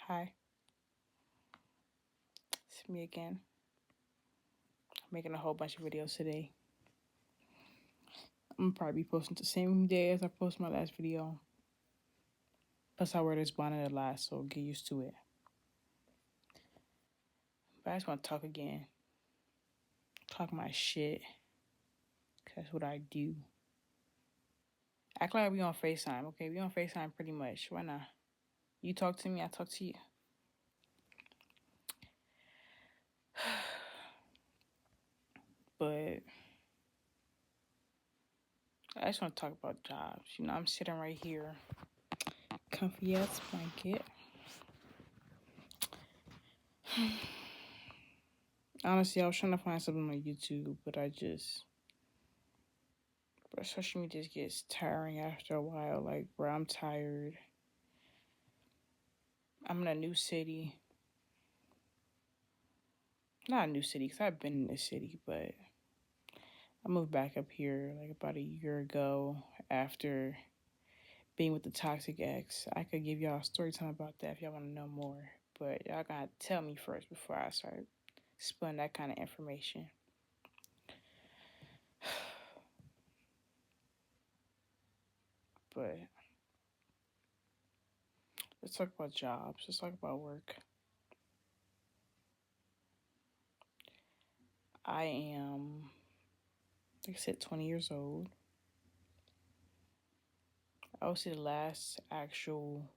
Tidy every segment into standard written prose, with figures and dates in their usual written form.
Hi, it's me again. I'm making a whole bunch of videos today. I'm gonna probably be posting the same day as I posted my last video. Plus, I wear this bonnet a lot, so get used to it. But I just want to talk again. Talk my shit. Cause that's what I do. Act like we on FaceTime, okay? We on FaceTime pretty much. Why not? You talk to me, I talk to you. But I just want to talk about jobs. I'm sitting right here. Comfy ass blanket. Honestly, I was trying to find something on YouTube, but social media just gets tiring after a while. Like, bro, I'm tired. I'm in a new city. Not a new city, because I've been in this city, but I moved back up here like about a year ago after being with the toxic ex. I could give y'all a story time about that if y'all want to know more. But y'all gotta tell me first before I start spilling that kind of information. But let's talk about jobs. Let's talk about work. I am, like I said, 20 years old. I would say the last actual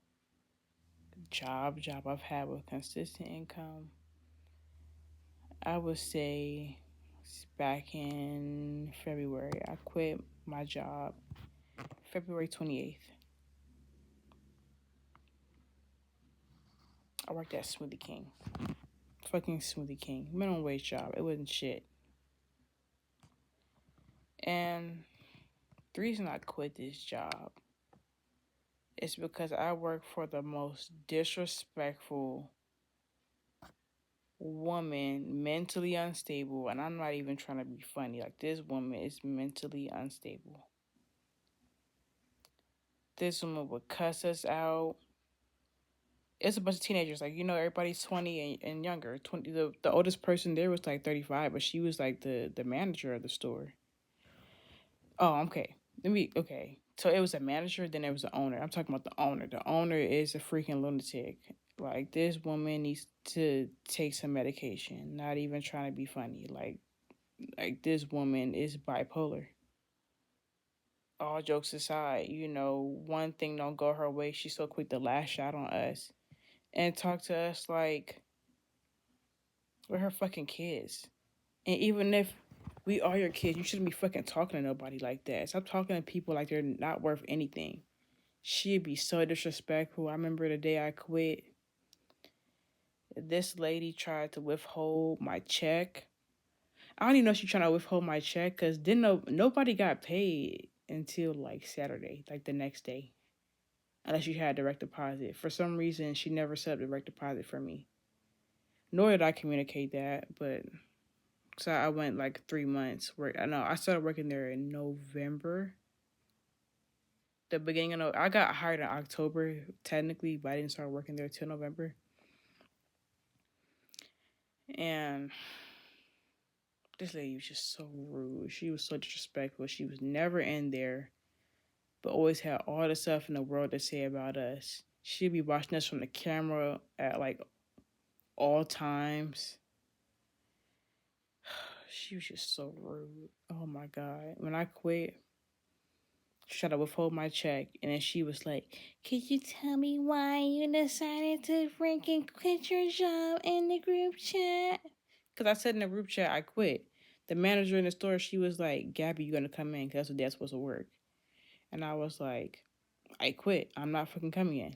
job I've had with consistent income, I would say back in February. I quit my job February 28th. I worked at Smoothie King. Fucking Smoothie King. Minimum wage job. It wasn't shit. And the reason I quit this job is because I work for the most disrespectful woman, mentally unstable. And I'm not even trying to be funny. Like, this woman is mentally unstable. This woman would cuss us out. It's a bunch of teenagers. Like, everybody's 20 and younger. 20. The oldest person there was like 35, but she was like the manager of the store. Oh, okay. Okay. So it was a manager, then there was the owner. I'm talking about the owner. The owner is a freaking lunatic. Like, this woman needs to take some medication. Not even trying to be funny. Like this woman is bipolar. All jokes aside, one thing don't go her way. She's so quick to lash out on us and talk to us like we're her fucking kids. And even if we are your kids, you shouldn't be fucking talking to nobody like that. Stop talking to people like they're not worth anything. She'd be so disrespectful. I remember the day I quit, this lady tried to withhold my check. I don't even know if she's trying to withhold my check because nobody got paid until like Saturday, like the next day, unless you had direct deposit. For some reason, she never set up direct deposit for me. Nor did I communicate that, but so I went like 3 months. I know I started working there in November. The beginning of I got hired in October technically, but I didn't start working there till November. And this lady was just so rude. She was so disrespectful. She was never in there, but always had all the stuff in the world to say about us. She'd be watching us from the camera at like all times. She was just so rude. Oh my God. When I quit, she tried to withhold my check, and then she was like, "Could you tell me why you decided to freaking quit your job in the group chat?" Because I said in the group chat, I quit. The manager in the store, she was like, "Gabby, you gonna come in? Because that's what that's supposed to work." And I was like, "I quit. I'm not fucking coming in."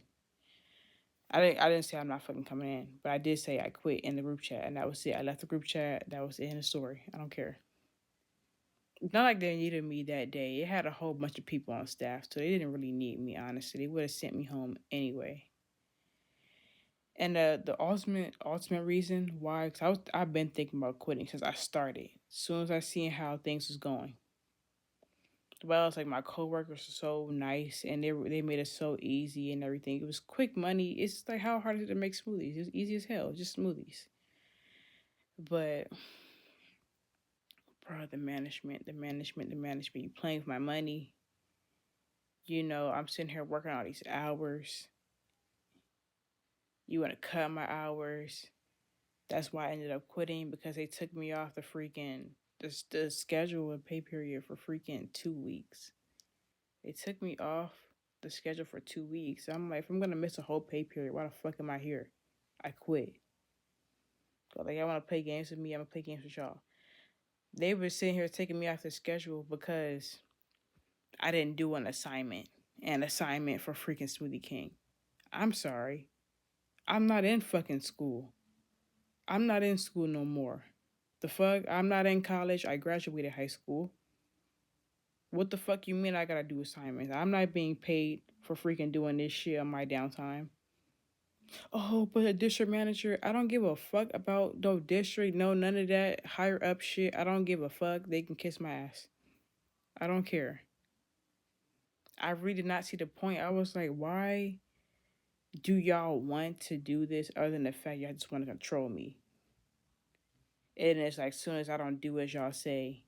I didn't say I'm not fucking coming in, but I did say I quit in the group chat, and that was it. I left the group chat. That was the end of the story. I don't care. Not like they needed me that day. It had a whole bunch of people on staff, so they didn't really need me, honestly. They would have sent me home anyway. And the ultimate reason why, because I've been thinking about quitting since I started. As soon as I seen how things was going, Well, it's like my coworkers are so nice and they made it so easy and everything. It was quick money. It's like how hard is it to make smoothies? It's easy as hell, just smoothies. But bro, the management. You playing with my money. I'm sitting here working all these hours. You want to cut my hours. That's why I ended up quitting because they took me off the schedule and pay period for freaking 2 weeks. They took me off the schedule for 2 weeks. I'm like, if I'm gonna miss a whole pay period, why the fuck am I here? I quit. Like, I want to play games with me. I'm gonna play games with y'all. They were sitting here taking me off the schedule because I didn't do an assignment for freaking Smoothie King. I'm sorry. I'm not in fucking school. I'm not in school no more. The fuck? I'm not in college. I graduated high school. What the fuck you mean I gotta do assignments? I'm not being paid for freaking doing this shit on my downtime. Oh, but a district manager, I don't give a fuck about no district, no none of that higher up shit. I don't give a fuck. They can kiss my ass. I don't care. I really did not see the point. I was like, why do y'all want to do this other than the fact y'all just want to control me? And it's like, soon as I don't do as y'all say,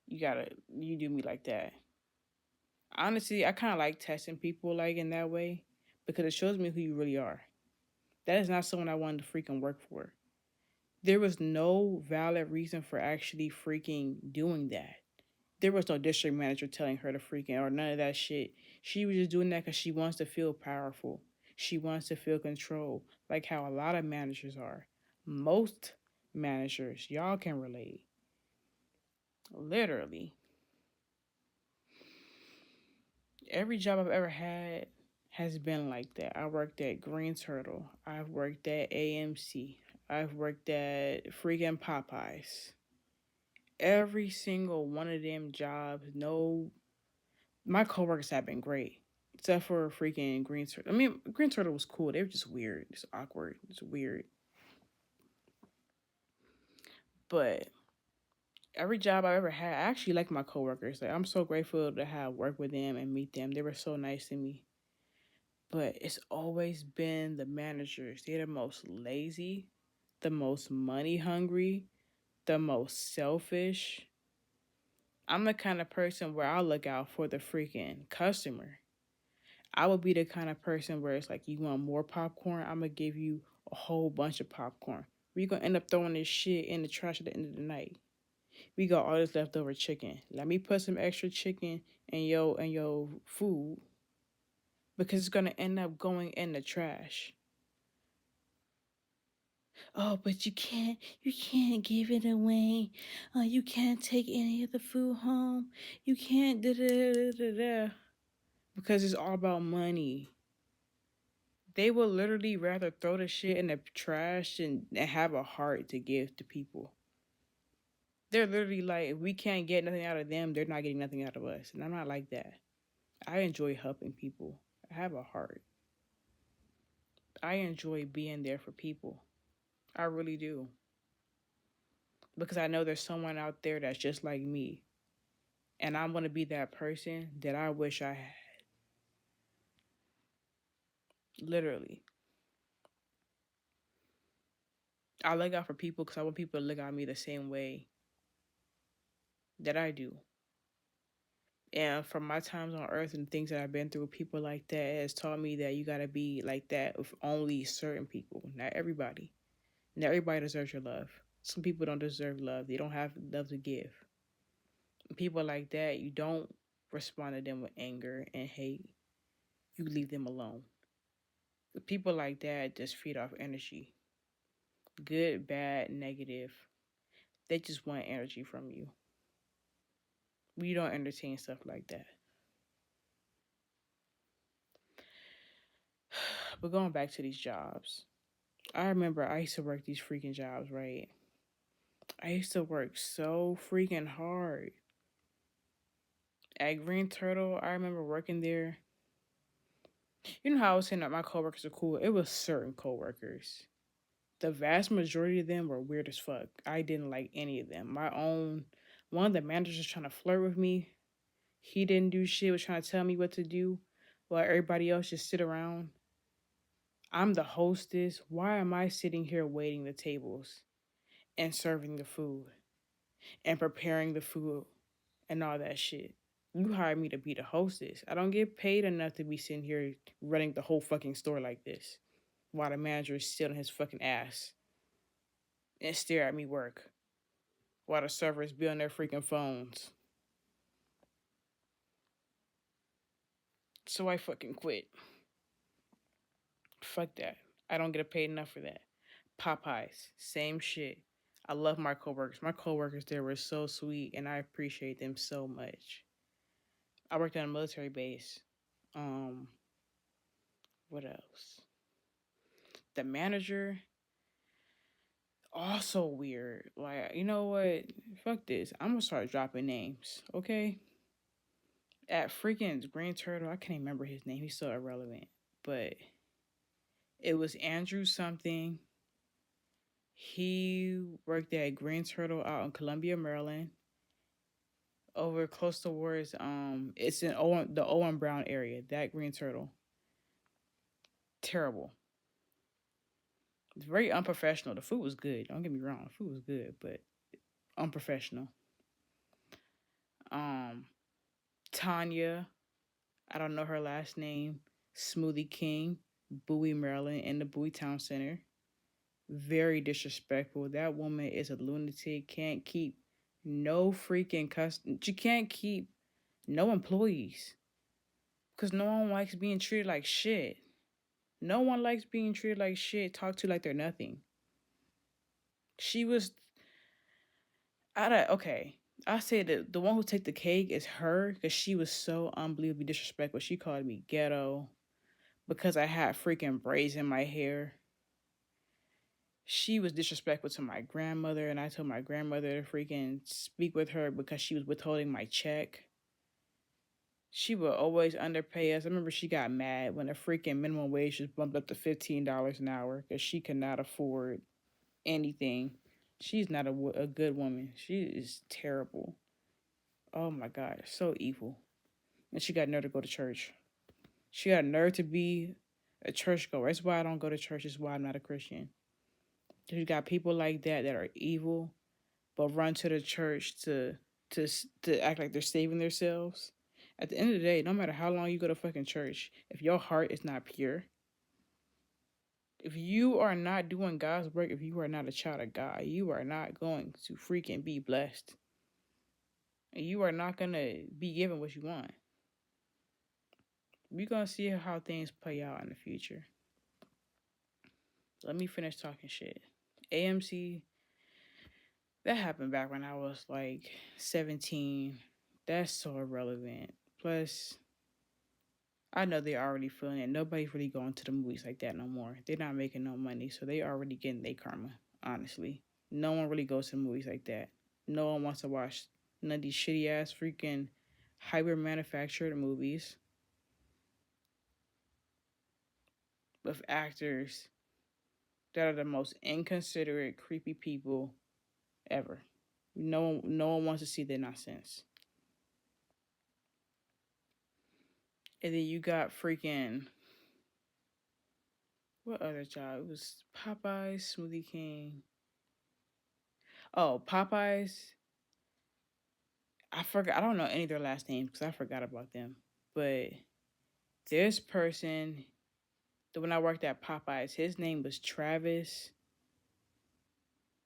you do me like that. Honestly, I kind of like testing people like in that way because it shows me who you really are. That is not someone I wanted to freaking work for. There was no valid reason for actually freaking doing that. There was no district manager telling her to freaking or none of that shit. She was just doing that because she wants to feel powerful. She wants to feel control, like how a lot of managers are. Most managers, y'all can relate. Literally, every job I've ever had has been like that. I worked at Green Turtle. I've worked at AMC. I've worked at freaking Popeyes. Every single one of them jobs, no, my coworkers have been great. Except for freaking Green Turtle. I mean, Green Turtle was cool. They were just weird. Just awkward. It's weird. But every job I ever had, I actually like my coworkers. Like, I'm so grateful to have work with them and meet them. They were so nice to me. But it's always been the managers. They're the most lazy, the most money hungry, the most selfish. I'm the kind of person where I'll look out for the freaking customer. I would be the kind of person where it's like, you want more popcorn? I'm gonna give you a whole bunch of popcorn. We're gonna end up throwing this shit in the trash at the end of the night. We got all this leftover chicken. Let me put some extra chicken in your food because it's gonna end up going in the trash. Oh, but you can't give it away. You can't take any of the food home. You can't da da da da da because it's all about money. They will literally rather throw the shit in the trash and have a heart to give to people. They're literally like, if we can't get nothing out of them, they're not getting nothing out of us. And I'm not like that. I enjoy helping people. I have a heart. I enjoy being there for people. I really do. Because I know there's someone out there that's just like me. And I'm going to be that person that I wish I had. Literally. I look out for people because I want people to look at me the same way that I do. And from my times on earth and things that I've been through, people like that has taught me that you gotta be like that with only certain people, not everybody. Not everybody deserves your love. Some people don't deserve love. They don't have love to give. People like that, you don't respond to them with anger and hate. You leave them alone. The people like that just feed off energy. Good, bad, negative. They just want energy from you. We don't entertain stuff like that. But going back to these jobs. I remember I used to work these freaking jobs, right? I used to work so freaking hard. At Green Turtle, I remember working there. You know how I was saying that my coworkers are cool? It was certain coworkers. The vast majority of them were weird as fuck. I didn't like any of them. One of the managers was trying to flirt with me. He didn't do shit, was trying to tell me what to do while everybody else just sit around. I'm the hostess. Why am I sitting here waiting the tables and serving the food and preparing the food and all that shit? You hired me to be the hostess. I don't get paid enough to be sitting here running the whole fucking store like this while the manager is still on his fucking ass and stare at me work while the servers be on their freaking phones. So I fucking quit. Fuck that. I don't get paid enough for that. Popeyes, same shit. I love my coworkers. My coworkers there were so sweet, and I appreciate them so much. I worked on a military base. Um, what else? The manager, also weird. Like, you know what? Fuck this. I'm gonna start dropping names, okay? At freaking Green Turtle, I can't even remember his name. He's so irrelevant. But it was Andrew something. He worked at Green Turtle out in Columbia, Maryland. Over close towards it's in the Owen Brown area, that Green Turtle. Terrible. It's very unprofessional. The food was good. Don't get me wrong. The food was good, but unprofessional. Um Tanya, I don't know her last name. Smoothie King, Bowie, Maryland, in the Bowie Town Center. Very disrespectful. That woman is a lunatic. Can't keep no freaking She can't keep no employees because no one likes being treated like shit. No one likes being treated like shit, talked to like they're nothing. She was okay. I say that the one who take the cake is her because she was so unbelievably disrespectful. She called me ghetto because I had freaking braids in my hair. She was disrespectful to my grandmother, and I told my grandmother to freaking speak with her because she was withholding my check. She would always underpay us. I remember she got mad when the freaking minimum wage was bumped up to $15 an hour because she could not afford anything. She's not a good woman. She is terrible. Oh my God, so evil. And she got nerve to go to church. She got nerve to be a churchgoer. That's why I don't go to church. That's why I'm not a Christian. You got people like that are evil, but run to the church to to act like they're saving themselves. At the end of the day, no matter how long you go to fucking church, if your heart is not pure, if you are not doing God's work, if you are not a child of God, you are not going to freaking be blessed. And you are not gonna be given what you want. We're gonna see how things play out in the future. Let me finish talking shit. AMC, that happened back when I was like 17. That's so irrelevant. Plus, I know they're already feeling it. Nobody's really going to the movies like that no more. They're not making no money, so they already getting their karma, honestly. No one really goes to movies like that. No one wants to watch none of these shitty ass freaking hyper manufactured movies with actors that are the most inconsiderate, creepy people ever. No one wants to see their nonsense. And then you got freaking what other job? It was Popeyes, Smoothie King. Oh, Popeyes. I forgot. I don't know any of their last names because I forgot about them. But this person, the one I worked at Popeyes, his name was Travis.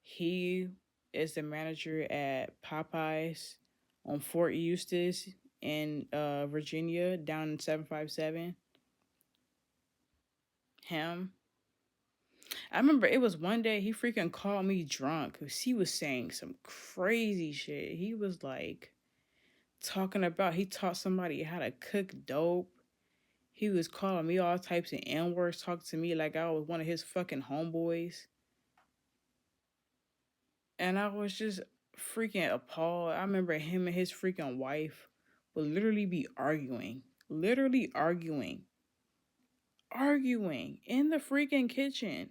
He is the manager at Popeyes on Fort Eustis in Virginia, down in 757. Him. I remember it was one day he freaking called me drunk because he was saying some crazy shit. He was like talking about he taught somebody how to cook dope. He was calling me all types of N words, talking to me like I was one of his fucking homeboys. And I was just freaking appalled. I remember him and his freaking wife would literally be arguing. Literally arguing in the freaking kitchen.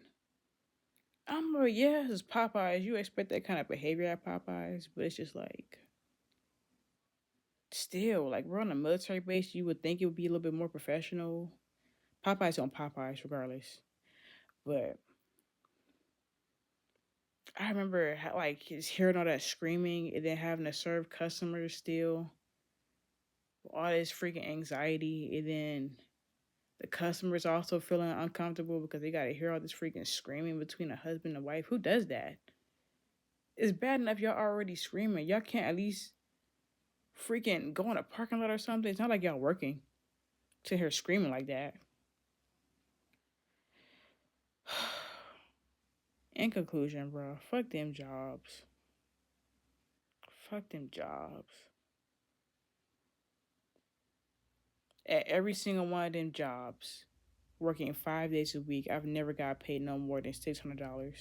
I'm like, yeah, this is Popeyes. You expect that kind of behavior at Popeyes, but it's just like Still, like we're on a military base, you would think it would be a little bit more professional. Popeyes on Popeyes, regardless. But I remember like just hearing all that screaming and then having to serve customers still, all this freaking anxiety, and then the customers also feeling uncomfortable because they got to hear all this freaking screaming between a husband and wife. Who does that? It's bad enough y'all already screaming. Y'all can't at least freaking go in a parking lot or something. It's not like y'all working to hear screaming like that. In conclusion, bro, fuck them jobs. Fuck them jobs. At every single one of them jobs, working 5 days a week, I've never got paid no more than $600.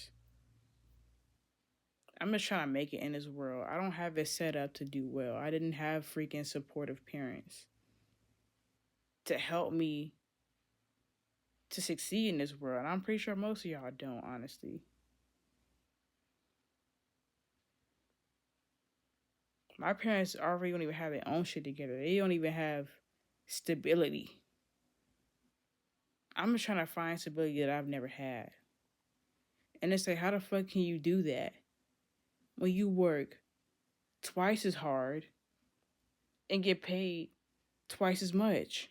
I'm just trying to make it in this world. I don't have it set up to do well. I didn't have freaking supportive parents to help me to succeed in this world. And I'm pretty sure most of y'all don't, honestly. My parents already don't even have their own shit together. They don't even have stability. I'm just trying to find stability that I've never had. And it's like, how the fuck can you do that when you work twice as hard and get paid twice as much?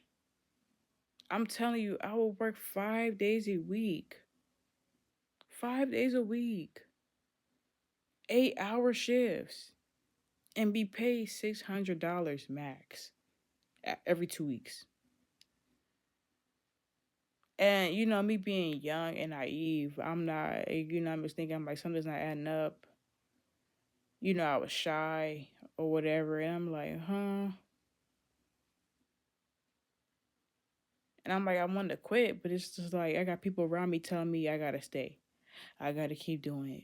I'm telling you, I will work 5 days a week. 5 days a week. 8-hour shifts. And be paid $600 max every 2 weeks. And you know, me being young and naive, I'm not, you know, I'm just thinking I'm like something's not adding up. You know, I was shy or whatever, and I'm like, huh? And I'm like, I want to quit, but it's just like I got people around me telling me I gotta stay. I gotta keep doing it.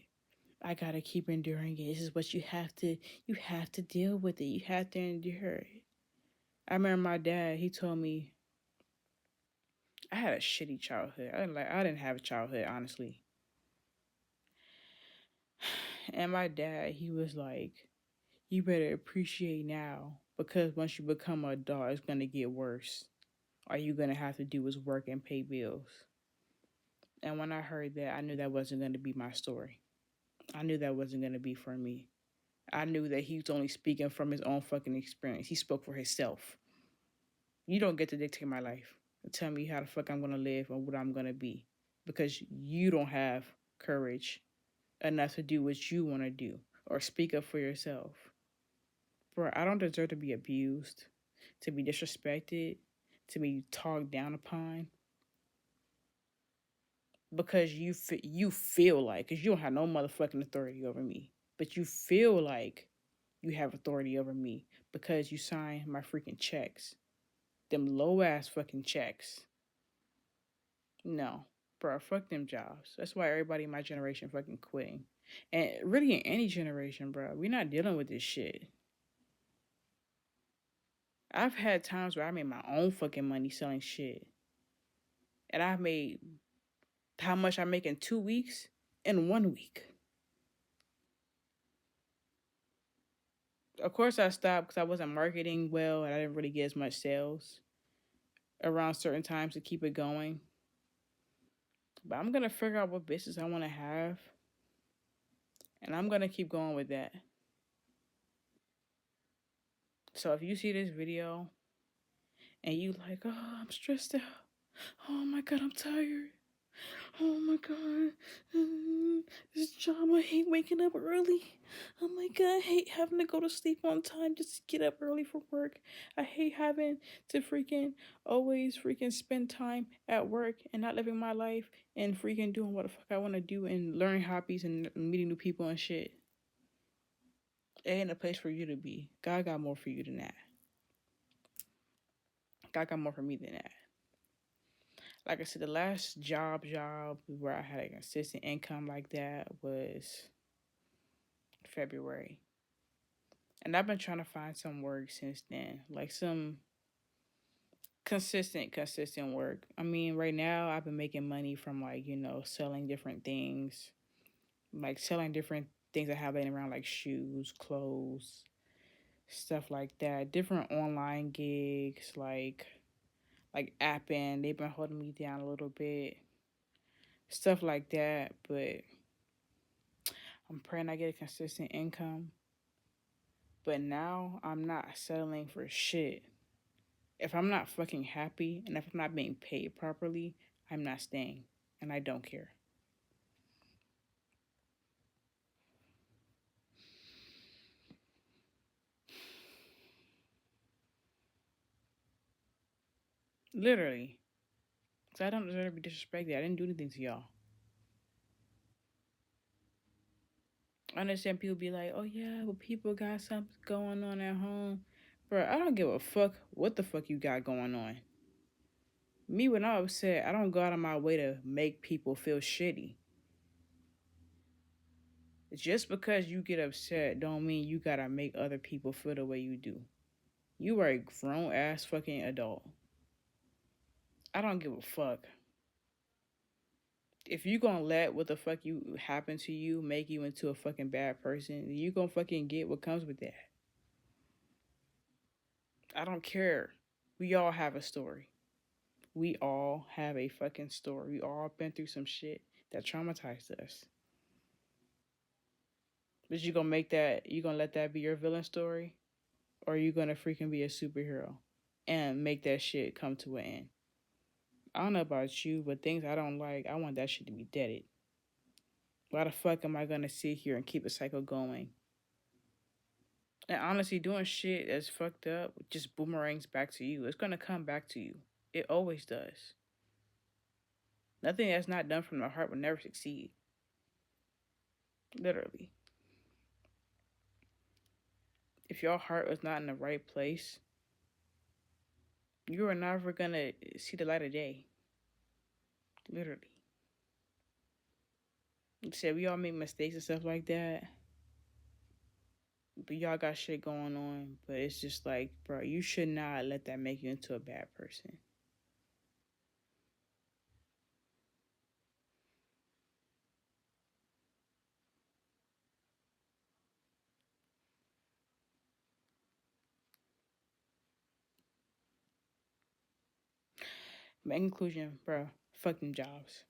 I gotta keep enduring it. This is what you have to deal with it. You have to endure it. I remember my dad, he told me I had a shitty childhood. I didn't have a childhood, honestly. And my dad, he was like, you better appreciate now because once you become an adult, it's gonna get worse. All you gonna have to do is work and pay bills. And when I heard that, I knew that wasn't gonna be my story. I knew that wasn't gonna be for me. I knew that he was only speaking from his own fucking experience. He spoke for himself. You don't get to dictate my life and tell me how the fuck I'm gonna live or what I'm gonna be because you don't have courage enough to do what you want to do or speak up for yourself. Bro, I don't deserve to be abused, to be disrespected, to be talked down upon because you feel like, because you don't have no motherfucking authority over me, but you feel like you have authority over me because you sign my freaking checks. Them low ass fucking checks. No, bro, fuck them jobs. That's why everybody in my generation fucking quitting. And really in any generation, bro, we not dealing with this shit. I've had times where I made my own fucking money selling shit. And I've made how much I make in 2 weeks in 1 week. Of course, I stopped because I wasn't marketing well and I didn't really get as much sales around certain times to keep it going. But I'm going to figure out what business I want to have. And I'm going to keep going with that. So if you see this video and you like, oh, I'm stressed out. Oh my God, I'm tired. Oh my God, this job, I hate waking up early. Oh my God, I hate having to go to sleep on time just to get up early for work. I hate having to freaking always freaking spend time at work and not living my life and freaking doing what the fuck I want to do and learning hobbies and meeting new people and shit. It ain't a place for you to be. God got more for you than that. God got more for me than that. Like I said, the last job where I had a consistent income like that was February. And I've been trying to find some work since then. Like some consistent work. I mean, right now I've been making money from like, you know, selling different things. Like selling different things I have laying around like shoes, clothes, stuff like that. Different online gigs, like apping. They've been holding me down a little bit, stuff like that. But I'm praying I get a consistent income. But now I'm not settling for shit. If I'm not fucking happy and if I'm not being paid properly, I'm not staying, and I don't care. Literally, because I don't deserve to be disrespected. I didn't do anything to y'all. I understand people be like, "Oh yeah, but people got something going on at home." Bro, I don't give a fuck what the fuck you got going on. Me, when I'm upset, I don't go out of my way to make people feel shitty. Just because you get upset don't mean you gotta make other people feel the way you do. You are a grown ass fucking adult. I don't give a fuck. If you gonna let what the fuck you happen to you make you into a fucking bad person, you gonna fucking get what comes with that. I don't care. We all have a story. We all have a fucking story. We all been through some shit that traumatized us. But you gonna make that, you gonna let that be your villain story? Or are you gonna freaking be a superhero and make that shit come to an end? I don't know about you, but things I don't like, I want that shit to be deaded. Why the fuck am I gonna sit here and keep a cycle going? And honestly, doing shit that's fucked up just boomerangs back to you. It's gonna come back to you. It always does. Nothing that's not done from the heart will never succeed. Literally. If your heart was not in the right place, you are never gonna see the light of day. Literally. Like I said, we all make mistakes and stuff like that. But y'all got shit going on. But it's just like, bro, you should not let that make you into a bad person. But in conclusion, bro, fuck them jobs.